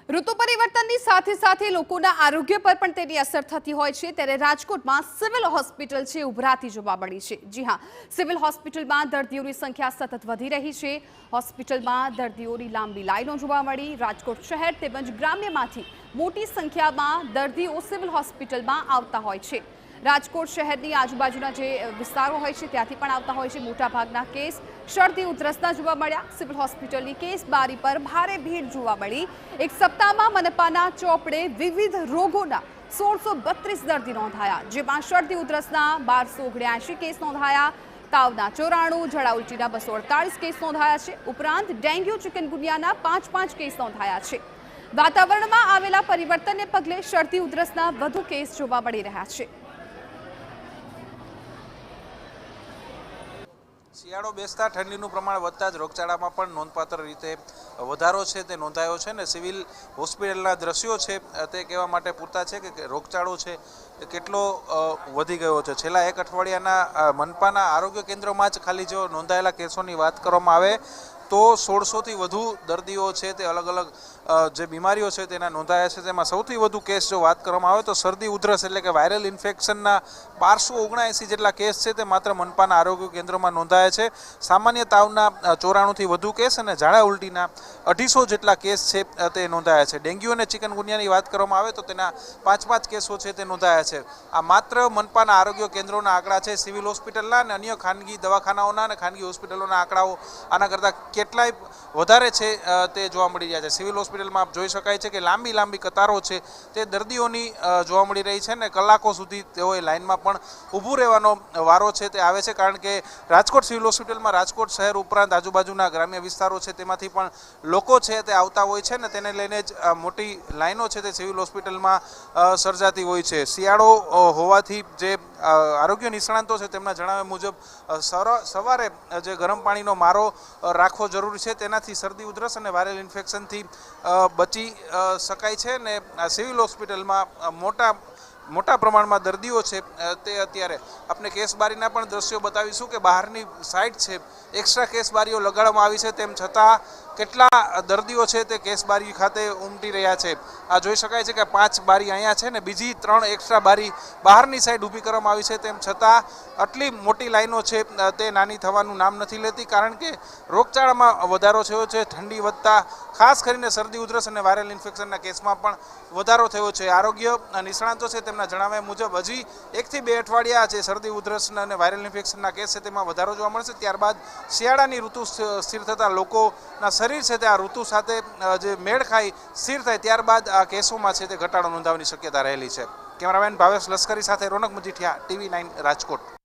ઋતુ પરિવર્તનની સાથે સાથે લોકોના આરોગ્ય પર પણ તેની અસર થતી હોય છે ત્યારે રાજકોટમાં સિવિલ હોસ્પિટલ છે ઉભરાતી જોવા મળી છે। જી હા, સિવિલ હોસ્પિટલમાં દર્દીઓની સંખ્યા સતત વધી રહી છે। હોસ્પિટલમાં દર્દીઓની લાંબી લાઈનો જોવા મળી। રાજકોટ શહેર તેમજ ગ્રામ્યમાંથી મોટી સંખ્યામાં દર્દીઓ સિવિલ હોસ્પિટલમાં આવતા હોય છે। રાજકોટ શહેરની આજુબાજુના જે વિસ્તારો હોય છે ત્યાંથી પણ આવતા હોય છે। મોટાભાગના કેસ શરદી ઉધરસના જોવા મળ્યા। સિવિલ હોસ્પિટલની કેસ બારી પર ભારે ભીડ જોવા મળી। એક સપ્તાહમાં મનપાના ચોપડે વિવિધ રોગોના 1632 દર્દી નોંધાયા, જેમાં શરદી ઉધરસના 1279 કેસ નોંધાયા, તાવના 94, ઝાડા ઉલટીના 248 કેસ નોંધાયા છે। ઉપરાંત ડેન્ગ્યુ ચિકનગુનિયાના 5 કેસ નોંધાયા છે। વાતાવરણમાં આવેલા પરિવર્તનને પગલે શરદી ઉધરસના વધુ કેસ જોવા મળી રહ્યા છે। શિયાળો બેસતા ઠંડીનું પ્રમાણ વધતા જ રોગચાળામાં પણ નોંધપાત્ર રીતે વધારો છે તે નોંધાયો છે ને સિવિલ હોસ્પિટલના દ્રશ્યો છે તે કહેવા માટે પૂરતા છે કે રોગચાળો છે કેટલો વધી ગયો છે। છેલ્લા એક અઠવાડિયાના મનપાના આરોગ્ય કેન્દ્રોમાં જ ખાલી જો નોંધાયેલા કેસોની વાત કરવામાં આવે તો 1600થી વધુ દર્દીઓ છે તે અલગ અલગ જે બીમારીઓ છે તેના નોંધાયા છે। તેમાં સૌથી વધુ કેસ જો વાત કરવામાં આવે તો શરદી ઉધરસ એટલે કે વાયરલ ઇન્ફેક્શનના 1279 જેટલા કેસ છે તે માત્ર મનપાના આરોગ્ય કેન્દ્રોમાં નોંધાયા છે। સામાન્ય તાવના 94થી વધુ કેસ અને ઝાડા ઉલટીના 250 જેટલા કેસ છે તે નોંધાયા છે। ડેન્ગ્યુ અને ચિકનગુનિયાની વાત કરવામાં આવે તો તેના 5 કેસો છે તે નોંધાયા છે। આ માત્ર મનપાના આરોગ્ય કેન્દ્રોના આંકડા છે। સિવિલ હોસ્પિટલના અને અન્ય ખાનગી દવાખાનાઓના અને ખાનગી હોસ્પિટલોના આંકડાઓ આના કરતાં કેટલાય વધારે છે તે જોવા મળી રહ્યા છે। સિવિલ હોસ્પિટલમાં આપ જોઈ શકાય છે કે લાંબી કતારો છે તે દર્દીઓની જોવા મળી રહી છે ને કલાકો સુધી તેઓએ લાઇનમાં પણ ઊભું રહેવાનો વારો છે તે આવે છે, કારણ કે રાજકોટ સિવિલ હોસ્પિટલમાં રાજકોટ શહેર ઉપરાંત આજુબાજુના ગ્રામ્ય વિસ્તારો છે તેમાંથી પણ લોકો છે તે આવતા હોય છે ને તેને લઈને જ મોટી લાઈનો છે તે સિવિલ હોસ્પિટલમાં સર્જાતી હોય છે। શિયાળો હોવાથી જે આરોગ્ય નિષ્ણાંતો છે તેમના જણાવ્યા મુજબ સવારે જે ગરમ પાણીનો મારો રાખવો જરૂરી છે, તેનાથી શરદી ઉધરસ અને વાયરલ ઇન્ફેક્શનથી બચી શકાય છે ને સિવિલ હોસ્પિટલમાં મોટા પ્રમાણમાં દર્દીઓ છે તે અત્યારે આપણે કેસબારીના પણ દ્રશ્યો બતાવીશું કે બહારની સાઈડ છે એક્સ્ટ્રા કેસબારીઓ લગાડવામાં આવી છે, તેમ છતાં કેટલા દર્દીઓ છે તે કેસબારી ખાતે ઉમટી રહ્યા છે। આ જોઈ શકાય છે કે 5 બારી અહીંયા છે ને બીજી 3 એક્સ્ટ્રા બારી બહારની સાઈડ ઊભી કરવામાં આવી છે, તેમ છતાં આટલી મોટી લાઈનો છે તે નાની થવાનું નામ નથી લેતી, કારણ કે રોગચાળામાં વધારો થયો છે। ઠંડી વધતા ખાસ કરીને શરદી ઉધરસ અને વાયરલ ઇન્ફેક્શનના કેસમાં પણ વધારો થયો છે। આરોગ્ય નિષ્ણાંતો છે તેમના જણાવ્યા મુજબ હજી 1 થી 2 અઠવાડિયા જે શરદી ઉધરસના અને વાયરલ ઇન્ફેક્શનના કેસ છે તેમાં વધારો જોવા મળશે। ત્યારબાદ શિયાળાની ઋતુ સ્થિર થતાં લોકોના શરીર છે તે આ ઋતુ સાથે જે મેળ ખાઈ સ્થિર થાય ત્યારબાદ આ કેસોમાં છે તે ઘટાડો નોંધાવવાની શક્યતા રહેલી છે। કેમેરામેન ભાવેશ લશ્કરી સાથે રોનક મજીઠિયા, TV9 રાજકોટ।